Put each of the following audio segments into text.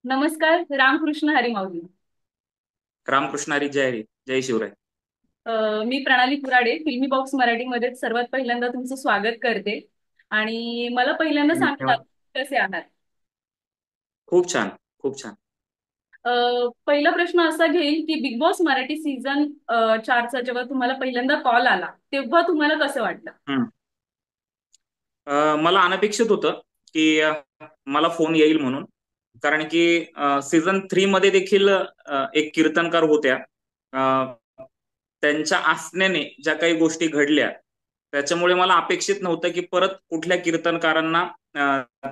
नमस्कार. रामकृष्ण हरी माऊली. रामकृष्ण हरी, जय हरी, जय शिवराय. मी प्रणाली कुराडे फिल्मी बॉक्स मराठीमध्ये सर्वात पहिल्यांदा तुमचं स्वागत करते. आणि मला पहिल्यांदा सांगा, धन्यवाद. कसे आहात? खूप छान. खूप छान. अ, पहिला प्रश्न असा घेईल की बिग बॉस मराठी सीझन 4चा जेव्हा तुम्हाला पहिल्यांदा कॉल आला तेव्हा तुम्हाला कसं वाटलं? हम्म. मला अनपेक्षित होतं की मला फोन येईल म्हणून. कारण की सीझन 3 मध्ये देखील एक कीर्तनकार होत्या. त्यांच्या असण्याने ज्या काही गोष्टी घडल्या, त्याच्यामुळे मला अपेक्षित नव्हतं की परत कुठल्या कीर्तनकारांना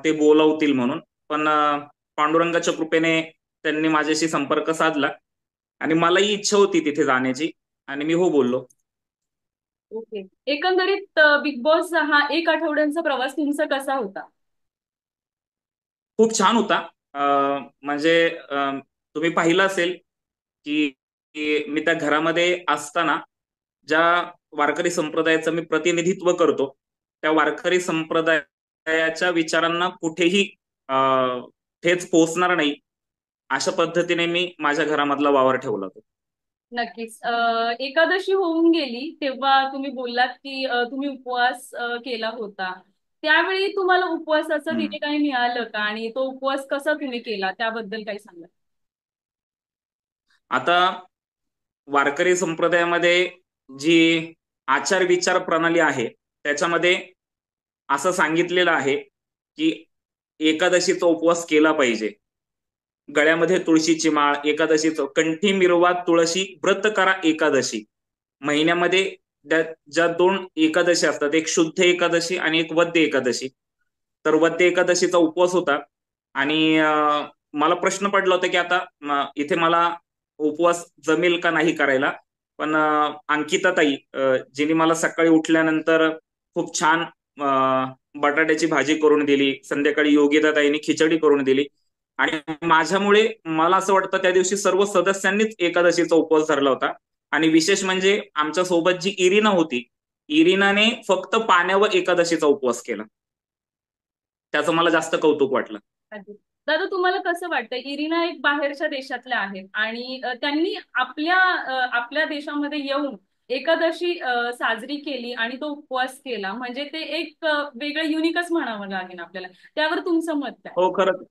ते बोलवतील म्हणून. पण पांडुरंगाच्या कृपेने त्यांनी माझ्याशी संपर्क साधला आणि मलाही इच्छा होती तिथे जाण्याची, आणि मी हो बोललो. ओके. एकंदरीत बिग बॉस हा एक आठवड्यांचा प्रवास तुमचा कसा होता? खूप छान होता. म्हणजे तुम्ही पाहिलं असेल की मी त्या घरामध्ये असताना ज्या वारकरी संप्रदायाचं मी प्रतिनिधित्व करतो, त्या वारकरी संप्रदायाच्या विचारांना कुठेही अ, ठेच पोहोचणार नाही, अशा पद्धतीने मी माझ्या घरामधला वावर ठेवला होता. नक्कीच. एकादशी होऊन गेली तेव्हा तुम्ही बोललात की तुम्ही उपवास केला होता. त्यावेळी तुम्हाला उपवासाचं हम्म. तिथे काही मिळालं का आणि तो उपवास कसा तुम्ही केला त्याबद्दल काही सांगा? आता वारकरी संप्रदायामध्ये जी आचार विचार प्रणाली आहे, त्याच्यामध्ये असं सांगितलेलं आहे की एकादशीचा उपवास केला पाहिजे. गळ्यामध्ये तुळशीची माळ, एकादशीचं कंठी मिरवा तुळशी व्रत करा एकादशी. महिन्यामध्ये ज्या दोन एकादशी असतात, एक शुद्ध एकादशी आणि एक वद्य एकादशी. तर वद्य एकादशीचा उपवास होता. आणि मला प्रश्न पडला होता की आता इथे मला उपवास जमेल का नाही करायला. पण अंकिताताई, जिने मला सकाळी उठल्यानंतर खूप छान बटाट्याची भाजी करून दिली, संध्याकाळी योगिताताईंनी खिचडी करून दिली, आणि माझ्यामुळे मला असं वाटतं त्या दिवशी सर्व सदस्यांनीच एकादशीचा उपवास धरला होता. आणि विशेष म्हणजे आमच्या सोबत जी इरिना होती, इरिनाने फक्त पाण्यावर एकादशीचा उपवास केला. त्याचं मला जास्त कौतुक वाटलं. अगदी. दादा, तुम्हाला कसं वाटतं? इरिना एक बाहेरच्या देशातल्या आहेत आणि त्यांनी आपल्या देशामध्ये येऊन एकादशी साजरी केली आणि तो उपवास केला, म्हणजे ते एक वेगळं युनिकच म्हणावं लागेल आपल्याला. त्यावर तुमचं मत काय? हो, खरंच.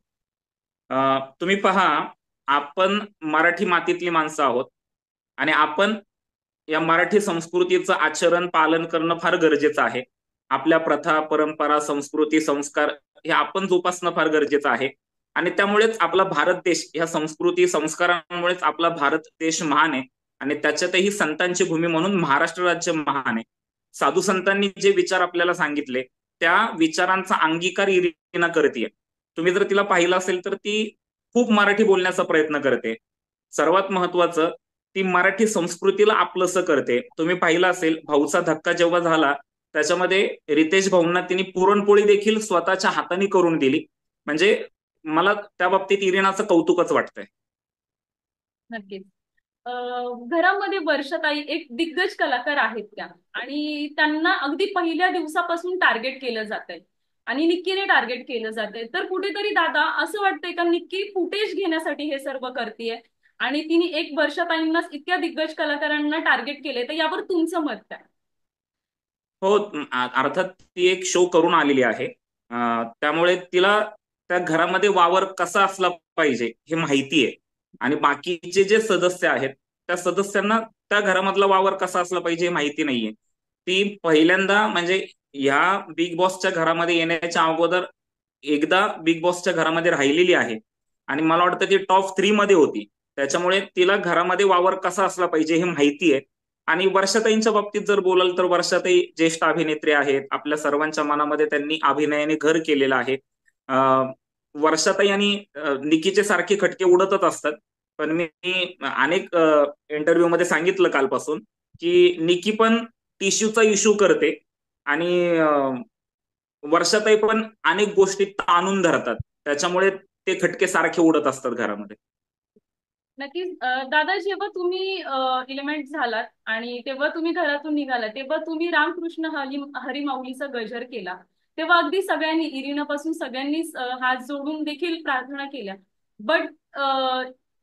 तुम्ही पहा, आपण मराठी मातीतली माणसं आहोत, आणि आपण या मराठी संस्कृतीचं आचरण पालन करणं फार गरजेचं आहे. आपल्या प्रथा, परंपरा, संस्कृती, संस्कार हे आपण जोपासणं फार गरजेचं आहे. आणि त्यामुळेच आपला भारत देश, ह्या संस्कृती संस्कारांमुळेच आपला भारत देश महान आहे. आणि त्याच्यातही संतांची भूमी म्हणून महाराष्ट्र राज्य महान आहे. साधू संतांनी जे विचार आपल्याला सांगितले, त्या विचारांचा अंगीकार इरिना करते. तुम्ही जर तिला पाहिलं असेल तर ती खूप मराठी बोलण्याचा प्रयत्न करते. सर्वात महत्वाचं, ती मराठी संस्कृतीला आपलंसं करते. तुम्ही पाहिलं असेल, भाऊचा धक्का जेव्हा झाला, त्याच्यामध्ये रितेश भाऊंना तिने पुरणपोळी देखील स्वतःच्या हाताने करून दिली. म्हणजे मला त्या बाबतीत इरिनाचं कौतुकच वाटतंय. नक्कीच. घरामध्ये वर्षाताई एक दिग्गज कलाकार आहेत त्या, आणि त्यांना अगदी पहिल्या दिवसापासून टार्गेट केलं जात आहे आणि निक्कीने टार्गेट केलं जात आहे. तर कुठेतरी दादा असं वाटतंय का निक्की फुटेज घेण्यासाठी हे सर्व करतेय आणि तिने एक वर्षाताईंना इतक्या दिग्गज कलाकारांना टार्गेट केलंय, तर यावर तुमचं मत काय? हो, अर्थात ती एक शो करून आलेली आहे. त्यामुळे तिला त्या घरामध्ये वावर कसा असला पाहिजे हे माहिती आहे. आणि बाकीचे जे सदस्य आहेत, त्या सदस्यांना त्या घरामधला वावर कसा असला पाहिजे हे माहिती नाहीये. ती पहिल्यांदा, म्हणजे ह्या बिग बॉसच्या घरामध्ये येण्याच्या अगोदर एकदा बिग बॉसच्या घरामध्ये राहिलेली आहे. आणि मला वाटतं ती टॉप 3 मध्ये होती. त्याच्यामुळे तिला घरामध्ये वावर कसा असला पाहिजे हे माहिती आहे. आणि वर्षाताईंच्या बाबतीत जर बोलाल तर वर्षाताई ज्येष्ठ अभिनेत्री आहेत. आपल्या सर्वांच्या मनामध्ये त्यांनी अभिनयाने घर केलेलं आहे. वर्षाताई आणि निकीचे सारखे खटके उडतच असतात. पण मी अनेक इंटरव्ह्यू मध्ये सांगितलं कालपासून की निकी पण टिश्यूचा इश्यू करते, आणि वर्षाताई पण अनेक गोष्टी ताणून धरतात. त्याच्यामुळे ते खटके सारखे उडत असतात घरामध्ये. नक्कीच. दादा, जेव्हा तुम्ही इलिमेंट झालात आणि तेव्हा तुम्ही घरातून निघाला तेव्हा तुम्ही रामकृष्ण हरी माऊलीचा गजर केला, तेव्हा अगदी सगळ्यांनी, इरिनापासून सगळ्यांनीच हात जोडून देखील प्रार्थना केल्या. बट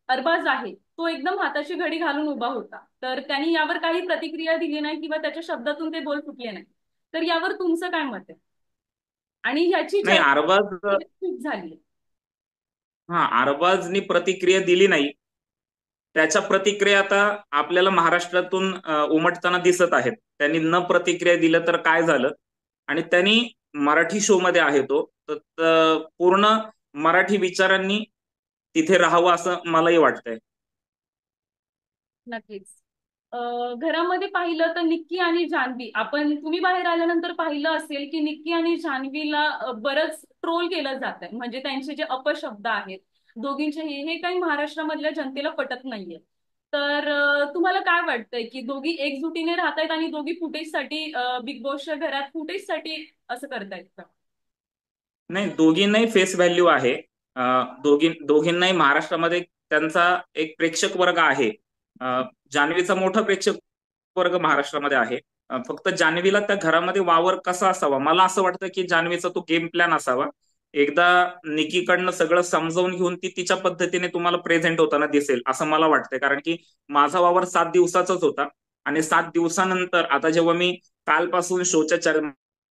अरबाज आहे तो एकदम हाताची घडी घालून उभा होता, तर त्यांनी यावर काही प्रतिक्रिया दिली नाही किंवा त्याच्या शब्दातून ते बोल फुटले नाही. तर यावर तुमचं काय मत आहे? आणि ह्याची नाही, चर्चा खूप झाली. अरबाजनी प्रतिक्रिया दिली नाही. त्याच्या प्रतिक्रिया आता आपल्याला महाराष्ट्रातून उमटताना दिसत आहेत. त्यांनी न प्रतिक्रिया दिलं तर काय झालं, आणि त्यांनी मराठी शो मध्ये आहे तो, तर पूर्ण मराठी विचारांनी तिथे राहावं असं मलाही वाटतंय. नक्कीच. घरामध्ये पाहिलं तर निक्की आणि जान्हवी, आपण तुम्ही बाहेर आल्यानंतर पाहिलं असेल की निक्की आणि जान्हवीला बरंच ट्रोल केलं जात आहे. म्हणजे त्यांचे जे अपशब्द आहेत दोघींचे, हे काही महाराष्ट्रामधल्या जनतेला पटत नाहीये. तर तुम्हाला काय वाटतंय की दोघी एकजुटीने राहतायत आणि दोघी फुटेजसाठी, बिग बॉसच्या घरात फुटेजसाठी असं करतायत का? नाही, दोघींनाही फेस व्हॅल्यू आहे. दोघींनाही महाराष्ट्रामध्ये त्यांचा एक प्रेक्षक वर्ग आहे. जान्हवीचा मोठा प्रेक्षक वर्ग महाराष्ट्रामध्ये आहे. फक्त जान्हवीला त्या घरामध्ये वावर कसा असावा, मला असं वाटतं की जान्हवीचा तो गेम प्लॅन असावा. एकदा निकीकडनं सगळं समजावून घेऊन ती तिच्या पद्धतीने तुम्हाला प्रेझेंट होताना दिसेल असं मला वाटतंय. कारण की माझा वावर 7 दिवसाचाच होता, आणि 7 दिवसानंतर आता जेव्हा मी कालपासून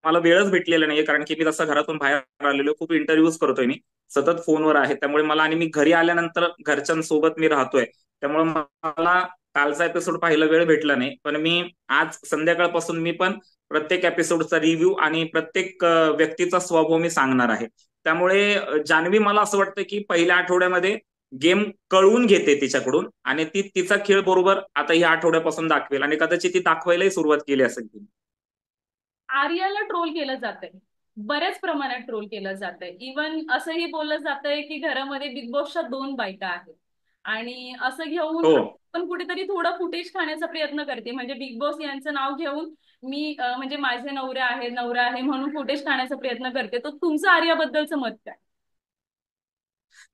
मला वेळच भेटलेला नाहीये, कारण की मी तसं घरातून बाहेर आलेलो, खूप इंटरव्ह्यूज करतोय मी, सतत फोनवर आहे, त्यामुळे मला, आणि मी घरी आल्यानंतर घरच्यांसोबत मी राहतोय, त्यामुळे मला कालचा एपिसोड पाहायला वेळ भेटला नाही. पण मी आज संध्याकाळपासून मी पण प्रत्येक एपिसोडचा रिव्ह्यू आणि प्रत्येक व्यक्तीचा स्वभाव मी सांगणार आहे. त्यामुळे जान्हवी, मला असं वाटतं की पहिल्या आठवड्यामध्ये गेम कळवून घेते तिच्याकडून, आणि ती तिचा खेळ बरोबर आता ह्या आठवड्यापासून दाखवेल, आणि कदाचित ती दाखवायलाही सुरुवात केली असेल. आर्याला ट्रोल केलं जातंय, बऱ्याच प्रमाणात ट्रोल केलं जातंय. इवन असंही बोललं जातंय की घरामध्ये बिग बॉसच्या 2 बायका आहेत, आणि असं घेऊन हो. पण कुठेतरी थोडं फुटेज खाण्याचा प्रयत्न करते. म्हणजे बिग बॉस यांचं नाव घेऊन मी म्हणजे माझे नवरा आहे म्हणून फुटेज खाण्याचा प्रयत्न करते. तर तुमचं आर्याबद्दलचं मत काय?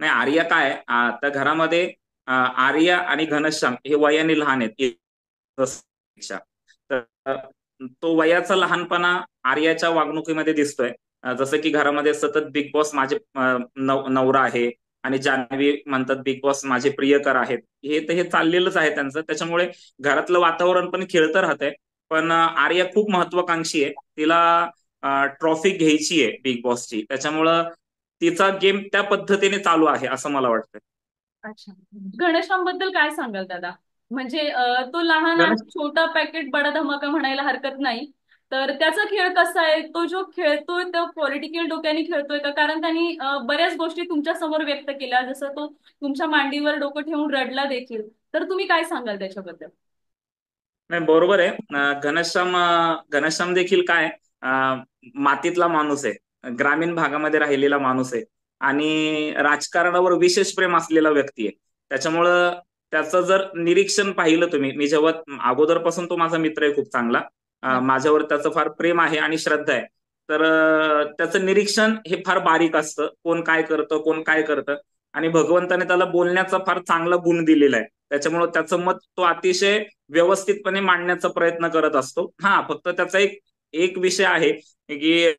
नाही, आर्या काय त्या घरामध्ये आर्या आणि घनश्याम हे वयाने लहान आहेत पेक्षा. तर तो वयाचा लहानपणा आर्याच्या वागणुकीमध्ये दिसतोय. जसं की घरामध्ये सतत बिग बॉस माझे नवरा आहे, आणि जान्हवी म्हणतात बिग बॉस माझे प्रियकर आहेत. हे चाललेलंच आहे त्यांचं, त्याच्यामुळे घरातलं वातावरण पण खेळतं राहतंय. पण आर्या खूप महत्वाकांक्षी आहे, तिला ट्रॉफी घ्यायची आहे बिग बॉसची, त्याच्यामुळं तिचा गेम त्या पद्धतीने चालू आहे असं मला वाटतं. अच्छा. गणेशाम बद्दल काय सांगाल दादा? म्हणजे तो लहान आहे, गणेश छोटा पॅकेट बडा धमाका म्हणायला हरकत नाही. तर त्याचा खेळ कसा आहे? तो जो खेळतोय तो पॉलिटिकल डोक्याने खेळतोय का? कारण त्यांनी बऱ्याच गोष्टी तुमच्या समोर व्यक्त केल्या, जसं तो तुमच्या मांडीवर डोकं ठेवून रडला देखील. तर तुम्ही काय सांगाल त्याच्याबद्दल? नाही, बरोबर आहे. घनश्याम देखील काय, मातीतला माणूस आहे, ग्रामीण भागामध्ये राहिलेला माणूस आहे, आणि राजकारणावर विशेष प्रेम असलेला व्यक्ती आहे. त्याच्यामुळं त्याचं जर निरीक्षण पाहिलं तुम्ही, मी जेव्हा अगोदरपासून, तो माझा मित्र आहे खूप चांगला, माझ्यावर त्याचं फार प्रेम आहे आणि श्रद्धा आहे. तर त्याचं निरीक्षण हे फार बारीक असतं, कोण काय करतं, कोण काय करतं, आणि भगवंताने त्याला बोलण्याचा फार चांगला गुण दिलेला आहे. त्याच्यामुळं त्याचं मत तो अतिशय व्यवस्थितपणे मांडण्याचा प्रयत्न करत असतो. हा, फक्त त्याचा एक एक विषय आहे की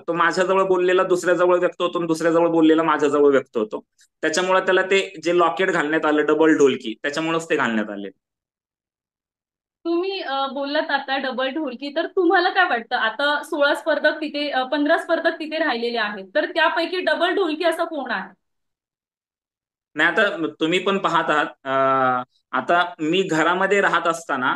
तो माझ्याजवळ बोललेला दुसऱ्याजवळ व्यक्त होतो, आणि दुसऱ्याजवळ बोललेला माझ्याजवळ व्यक्त होतो. त्याच्यामुळे त्याला ते जे लॉकेट घालण्यात आलं, डबल ढोलकी, त्याच्यामुळेच ते घालण्यात आले. तुम्ही बोललात आता डबल ढोलकी, तर तुम्हाला काय वाटतं? आता 16 स्पर्धक तिथे, 15 स्पर्धक तिथे राहिलेले आहेत, तर त्यापैकी डबल ढोलकी असा कोण आहे? नाही, आता तुम्ही पण पाहत आहात, आता मी घरामध्ये राहत असताना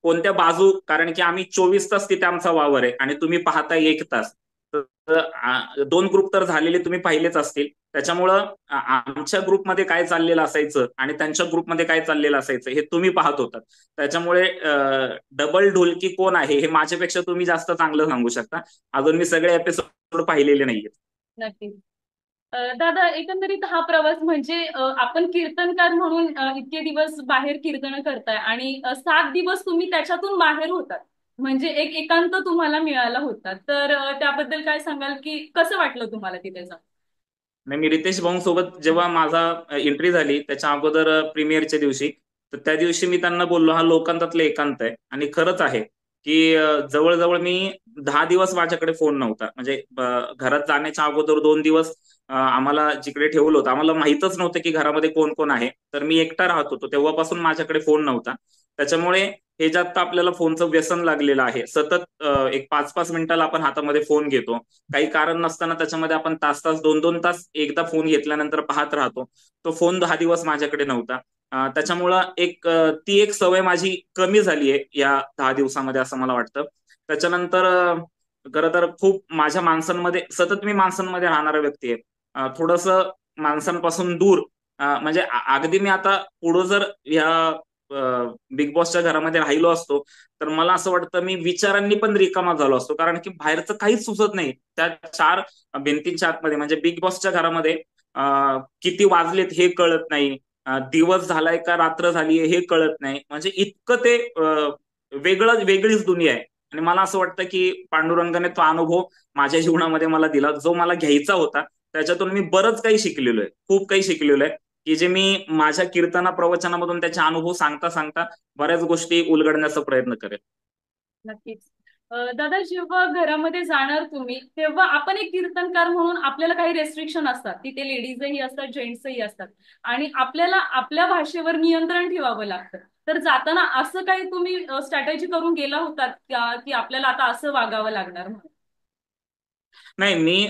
कोणत्या बाजू, कारण की आम्ही 24 तास तिथे आमचा वावर आहे, आणि तुम्ही पाहताय 1 तास, तर 2 ग्रुप तर झालेले तुम्ही पाहिलेच असतील. त्याच्यामुळं आमच्या ग्रुपमध्ये काय चाललेलं असायचं आणि त्यांच्या ग्रुपमध्ये काय चाललेलं असायचं हे तुम्ही पाहत होतात. त्याच्यामुळे डबल ढोलकी कोण आहे हे माझ्यापेक्षा तुम्ही जास्त चांगलं सांगू शकता. अजून मी सगळे एपिसोड पाहिलेले नाहीये. नक्कीच. दादा, एकंदरीत हा प्रवास म्हणजे आपण कीर्तनकार म्हणून इतके दिवस बाहेर कीर्तन करताय, आणि 7 दिवस तुम्ही त्याच्यातून बाहेर होतात. म्हणजे एक एकांत तुम्हाला मिळाला होता. तर त्याबद्दल काय सांगाल की कसं वाटलं तुम्हाला तिथे जाऊन? नाही, मी रितेश भाऊ सोबत जेव्हा माझा एंट्री झाली त्याच्या अगोदर प्रीमियरच्या दिवशी, तर त्या दिवशी मी त्यांना बोललो हा लोकांतातला एकांत आहे, आणि खरंच आहे की जवळजवळ मी 10 दिवस माझ्याकडे फोन नव्हता. म्हणजे घरात जाण्याच्या अगोदर 2 दिवस आम्हाला जिकडे ठेवलं होतं आम्हाला माहितच नव्हतं की घरामध्ये कोण कोण आहे. तर मी एकटा राहत होतो तेव्हापासून माझ्याकडे फोन नव्हता. त्याच्यामुळे हे जास्त आपल्याला फोनचं व्यसन लागलेलं आहे. सतत एक 5-5 मिनिटाला आपण हातामध्ये फोन घेतो. काही कारण नसताना त्याच्यामध्ये आपण तास तास 2-2 तास एकदा फोन घेतल्यानंतर पाहत राहतो. तो फोन 10 दिवस माझ्याकडे नव्हता. त्याच्यामुळं ती एक सवय माझी कमी झाली आहे या 10 दिवसामध्ये असं मला वाटतं. त्याच्यानंतर खरं तर खूप माझ्या माणसांमध्ये सतत मी माणसांमध्ये राहणारा व्यक्ती आहे. थोडंसं माणसांपासून दूर म्हणजे अगदी मी आता पुढं जर ह्या बिग बॉसच्या घरामध्ये राहिलो असतो तर मला असं वाटतं मी विचारांनी पण रिकामा झालो असतो. कारण की बाहेरचं काहीच सुचत नाही त्या 4 भिंतींच्या आतमध्ये. म्हणजे बिग बॉसच्या घरामध्ये किती वाजलेत हे कळत नाही. दिवस झालाय का रात्र झालीये हे कळत नाही. म्हणजे इतकं ते वेगळीच दुनिया आहे. आणि मला असं वाटतं की पांडुरंगाने तो अनुभव माझ्या जीवनामध्ये मला दिला जो मला घ्यायचा होता. त्याच्यातून मी बरंच काही शिकलेलो आहे. खूप काही शिकलेलो आहे की जे मी माझ्या कीर्तना प्रवचनामधून त्याचे अनुभव सांगता सांगता बऱ्याच गोष्टी उलगडण्याचा प्रयत्न करेल. नक्कीच. दादा, जेव्हा घरामध्ये जाणार तुम्ही तेव्हा आपण एक कीर्तनकार म्हणून आपल्याला काही रेस्ट्रिक्शन असतात, तिथे लेडीजही असतात, जेंट्सही असतात, आणि आपल्याला आपल्या भाषेवर नियंत्रण ठेवावं लागतं. तर जाताना असं काही तुम्ही स्ट्रॅटेजी करून गेला होतात का, की आपल्याला आता असं वागावं लागणार म्हणून? नाही मी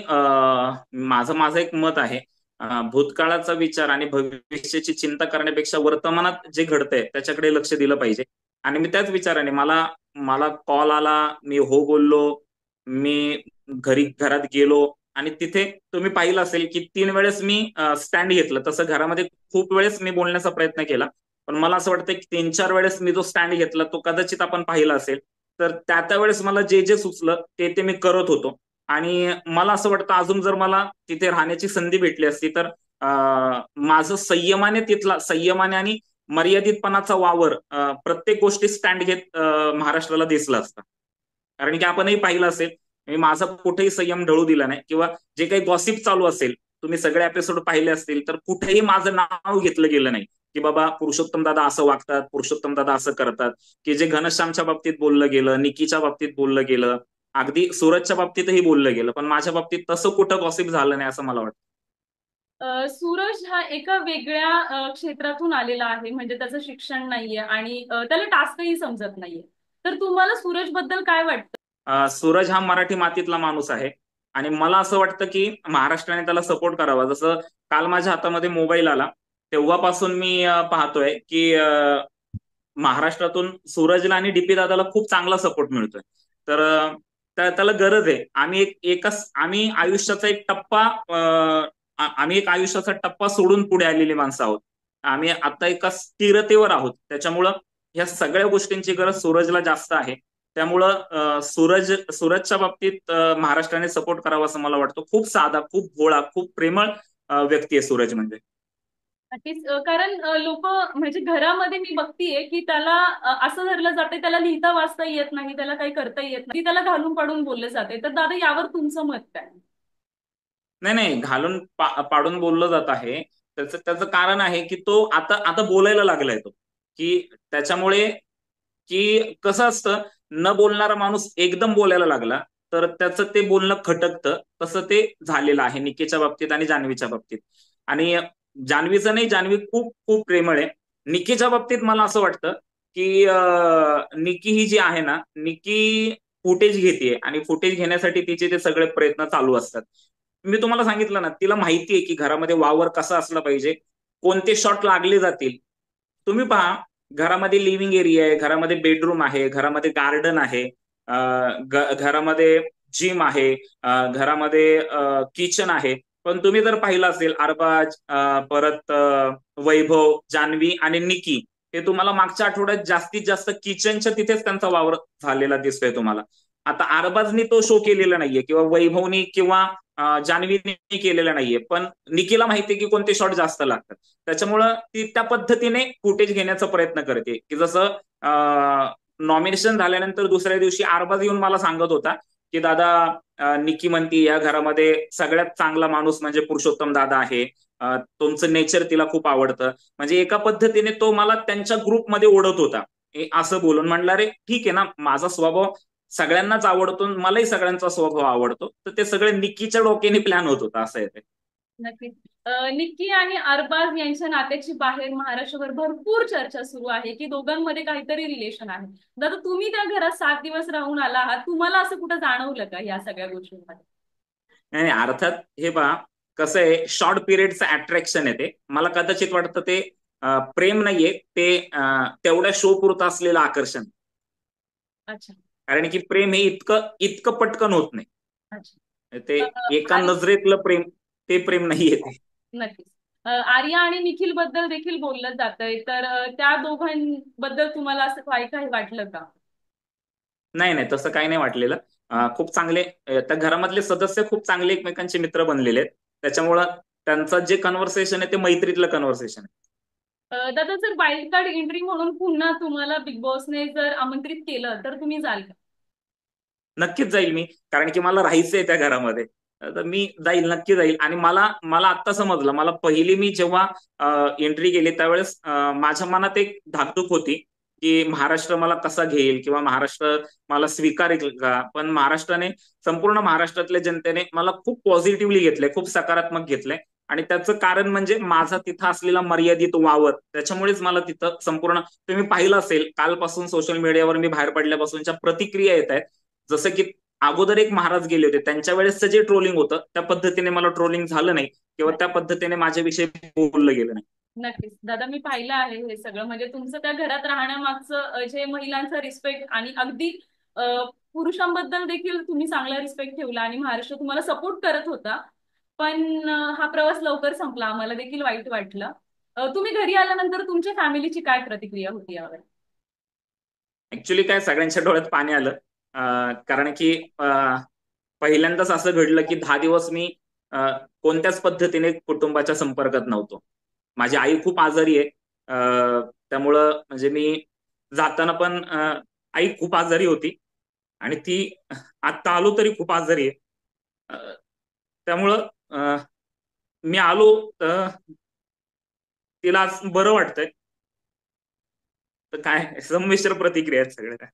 माझं माझं एक मत आहे. भूतकाळाचा विचार आणि भविष्याची चिंता करण्यापेक्षा वर्तमानात जे घडतंय त्याच्याकडे लक्ष दिलं पाहिजे. आणि मी त्याच विचाराने मला मला कॉल आला, मी हो बोललो, मी घरात गेलो. आणि तिथे तुम्ही पाहिलं असेल की 3 वेळेस मी स्टँड घेतलं. तसं घरामध्ये खूप वेळेस मी बोलण्याचा प्रयत्न केला. पण मला असं वाटतं की 3-4 वेळेस मी जो स्टँड घेतला तो कदाचित आपण पाहिला असेल. तर त्या वेळेस मला जे जे सुचलं ते ते मी करत होतो. आणि मला असं वाटतं अजून जर मला तिथे राहण्याची संधी भेटली असती तर माझं संयमाने आणि मर्यादितपणाचा वावर प्रत्येक गोष्टी स्टँड घेत महाराष्ट्राला दिसला असता. कारण की आपणही पाहिलं असेल मी माझा कुठेही संयम ढळू दिला नाही. किंवा जे काही गॉसिप चालू असेल तुम्ही सगळे एपिसोड पाहिले असतील तर कुठेही माझं नाव घेतलं गेलं नाही की बाबा पुरुषोत्तम दादा असं वागतात, पुरुषोत्तम दादा असं करतात. की जे घनश्यामच्या बाबतीत बोललं गेलं, निकीच्या बाबतीत बोललं गेलं, अगदी सूरजच्या बाबतीतही बोललं गेलं, पण माझ्या बाबतीत तसं कुठं गॉसिप झालं नाही असं मला वाटतं. सूरज हा एका वेगळ्या क्षेत्रातून आलेला आहे, म्हणजे त्याचं शिक्षण नाहीये आणि त्याला टास्कही समजत नाहीये. तर तुम्हाला सूरज बद्दल काय वाटतं? सूरज हा मराठी मातीतला माणूस आहे. आणि मला असं वाटतं की महाराष्ट्राने त्याला सपोर्ट करावा. जसं काल माझ्या हातामध्ये मोबाईल आला तेव्हापासून मी पाहतोय की महाराष्ट्रातून सूरजला आणि डीपी दादाला खूप चांगला सपोर्ट मिळतोय. तर त्याला गरज आहे. आम्ही एक आयुष्याचा टप्पा सोडून पुढे आलेली माणसं आहोत. आम्ही आता एका स्थिरतेवर आहोत. त्याच्यामुळं ह्या सगळ्या गोष्टींची गरज सूरजला जास्त आहे. त्यामुळं सूरजच्या बाबतीत महाराष्ट्राने सपोर्ट करावा असं मला वाटतं. खूप साधा, खूप भोळा, खूप प्रेमळ व्यक्ती आहे सूरज म्हणजे. नक्कीच. कारण लोक म्हणजे घरामध्ये मी बघतीये की त्याला असं धरलं जाते, त्याला लिहिता वाचता येत नाही, त्याला काही करता येत नाही, त्याला घालून पाडून बोललं जाते. तर दादा, यावर तुमचं मत काय? नाही नाही घालून पाडून बोललं जात आहे. त्याचं त्याचं कारण आहे की तो आता आता बोलायला लागलाय तो. की त्याच्यामुळे की कसं असतं न बोलणारा माणूस एकदम बोलायला लागला तर त्याचं ते बोलणं खटकतं. तसं ते झालेलं आहे निकीच्या बाबतीत आणि जान्हवीच्या बाबतीत. आणि जान्हवीचं नाही, जान्हवी खूप खूप प्रेमळ आहे. निकीच्या बाबतीत मला असं वाटतं की निकी ही जी आहे ना, निकी फुटेज घेते आणि फुटेज घेण्यासाठी तिचे ते सगळे प्रयत्न चालू असतात. मी तुम्हाला सांगितलं ना तिला माहिती आहे की घरामध्ये वावर कसा असला पाहिजे, कोणते शॉट लागले जातील. तुम्ही पहा घरामध्ये लिव्हिंग एरिया आहे, घरामध्ये बेडरूम आहे, घरामध्ये गार्डन आहे, घरामध्ये जिम आहे, घरामध्ये किचन आहे. पण तुम्ही जर पाहिलं असेल अरबाज, परत वैभव, जान्हवी आणि निकी हे तुम्हाला मागच्या आठवड्यात जास्तीत जास्त किचनच्या तिथेच त्यांचा वावर झालेला दिसतोय तुम्हाला. आता अरबाजनी तो शो केलेला नाहीये किंवा वैभवनी किंवा जान्हवीने केलेला नाहीये. पण निकीला माहितीये की कोणते शॉट जास्त लागतात. त्याच्यामुळं ती त्या पद्धतीने फुटेज घेण्याचा प्रयत्न करते की जसं नॉमिनेशन झाल्यानंतर दुसऱ्या दिवशी अरबाज येऊन मला सांगत होता की दादा निकी म्हणती या घरामध्ये सगळ्यात चांगला माणूस म्हणजे पुरुषोत्तम दादा आहे. तुमचं नेचर तिला खूप आवडतं. म्हणजे एका पद्धतीने तो मला त्यांच्या ग्रुपमध्ये ओढत होता. असं बोलून म्हणला रे ठीक आहे ना, माझा स्वभाव सगळ्यांनाच आवडतो, मलाही सगळ्यांचा स्वभाव आवडतो. तर ते सगळे निकीच्या डोक्याने प्लॅन होत होता असं येते. नक्कीच. निक्की आणि अरबाज यांच्या नात्याची बाहेर महाराष्ट्रभर भरपूर चर्चा सुरू आहे की दोघांमध्ये काहीतरी रिलेशन आहे. दादा, तुम्ही त्या घरात 7 दिवस राहून आला आहात, तुम्हाला असं कुठं जाणवलं का या सगळ्या गोष्टींमध्ये? नाही नाही, अर्थात हे पहा, कसं आहे, शॉर्ट पिरियडचं अट्रॅक्शन आहे ते. मला कदाचित वाटतं ते प्रेम नाहीये ते, तेवढ्या शो पुरतं असलेलं आकर्षण. अच्छा. कारण की प्रेम हे इतकं इतकं पटकन होत नाही. अच्छा. ते अ, एका आणि नजरेतलं प्रेम, ते प्रेम नाहीये ते. नक्कीच. आर्या आणि निखिल बद्दल देखील बोललं जातंय, तर त्या दोघांबद्दल तुम्हाला असं काही काही वाटलं का? नाही नाही, तसं काही नाही वाटलेलं. खूप चांगले, त्या घरामधले सदस्य खूप चांगले एकमेकांचे मित्र बनलेले आहेत. त्याच्यामुळं त्यांचं जे कन्व्हर्सेशन आहे ते मैत्रीतलं कन्व्हर्सेशन आहे. दादा, जर वाईल्ड कार्ड एंट्री म्हणून पुन्हा तुम्हाला बिग बॉसने जर आमंत्रित केलं तर तुम्ही जाल का? नक्कीच जाईल मी, कारण की मला राहायचंय त्या घरामध्ये. तर मी जाईल, नक्की जाईल. आणि मला मला आत्ता समजलं, मला पहिली मी जेव्हा एंट्री केली त्यावेळेस माझ्या मनात एक धाकधूक होती की महाराष्ट्र मला कसा घेईल किंवा महाराष्ट्र मला स्वीकारेल का. पण महाराष्ट्राने, संपूर्ण महाराष्ट्रातल्या जनतेने मला खूप पॉझिटिव्हली घेतलंय, खूप सकारात्मक घेतलंय. आणि त्याचं कारण म्हणजे माझा तिथं असलेला मर्यादित वावर, त्याच्यामुळेच मला तिथं संपूर्ण, तुम्ही पाहिलं असेल कालपासून सोशल मीडियावर मी बाहेर पडल्यापासूनच्या प्रतिक्रिया येत आहेत. जसं की अगोदर एक महाराज गेले होते, त्यांच्या वेळेसचं जे ट्रोलिंग होतं त्या पद्धतीने मला ट्रोलिंग झालं नाही, किंवा त्या पद्धतीने माझ्याविषयी बोललं गेलं नाही. नक्कीच दादा, मी पाहिलं आहे हे सगळं. म्हणजे तुमचं त्या घरात राहण्यामागचं जे महिलांचा रिस्पेक्ट आणि अगदी अ, पुरुषांबद्दल देखील तुम्ही चांगला रिस्पेक्ट ठेवला आणि महाराष्ट्र तुम्हाला सपोर्ट करत होता. पण हा प्रवास लवकर संपला, आम्हाला देखील वाईट वाटलं. तुम्ही घरी आल्यानंतर तुमच्या फॅमिलीची काय प्रतिक्रिया होती यावर? ऍक्च्युली काय, सगळ्यांच्या डोळ्यात पाणी आलं. कारण की पहिल्यांदाच असं घडलं की 10 दिवस मी कोणत्याच पद्धतीने कुटुंबाच्या संपर्कात नव्हतो. माझी आई खूप आजारी आहे. त्यामुळं म्हणजे मी जाताना पण, आई खूप आजारी होती आणि ती आत्ता आलो तरी खूप आजारी आहे. अ, त्यामुळं मी आलो, तिला आज बरं वाटतंय. तर काय, संमिश्र प्रतिक्रिया आहेत सगळ्या.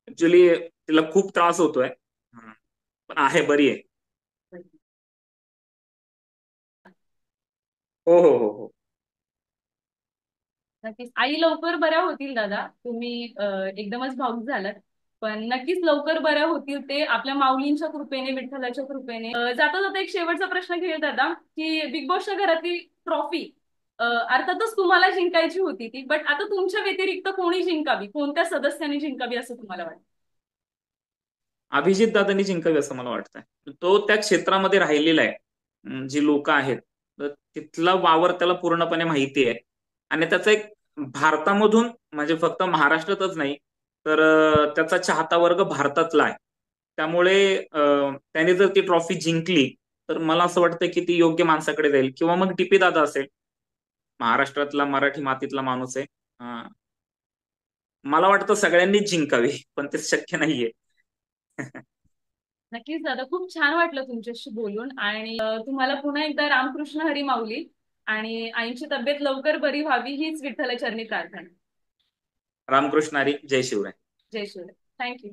ऍक्च्युली तिला खूप त्रास होतोय. पण आहे, बरी आहे. हो हो हो हो. नक्कीच आई लवकर बऱ्या होतील दादा. तुम्ही एकदमच भावुक झालात. पण नक्कीच लवकर बऱ्या होतील ते आपल्या माऊलींच्या कृपेने, विठ्ठलाच्या कृपेने. जाता जाता एक शेवटचा प्रश्न घेईल दादा, की बिग बॉसच्या घरातली ट्रॉफी अर्थातच तुम्हाला जिंकायची होती ती, बट आता तुमच्या व्यतिरिक्त कोणी जिंकावी, कोणत्या सदस्याने जिंकावी असं तुम्हाला वाटतं? अभिजित दादांनी जिंकावी असं मला वाटतंय. तो त्या क्षेत्रामध्ये राहिलेला आहे. जी लोक आहेत, तर तिथला वावर त्याला पूर्णपणे माहिती आहे. आणि त्याचा एक, भारतामधून म्हणजे फक्त महाराष्ट्रातच नाही, तर त्याचा चाहता वर्ग भारतातला आहे. त्यामुळे त्याने जर ती ट्रॉफी जिंकली तर मला असं वाटतं की ती योग्य माणसाकडे जाईल, किंवा मग टीपी दादा असेल, महाराष्ट्रातला मराठी मातीतला माणूस आहे. मला वाटतं सगळ्यांनीच जिंकावी, पण ते शक्य नाहीये. नक्कीच दादा, खूप छान वाटलं तुमच्याशी बोलून. आणि तुम्हाला पुन्हा एकदा रामकृष्ण हरी माऊली आणि आईची तब्येत लवकर बरी व्हावी हीच विठ्ठलाचरणी प्रार्थना. रामकृष्ण हरी, जय शिवराय. जय शिवराय. थँक्यू.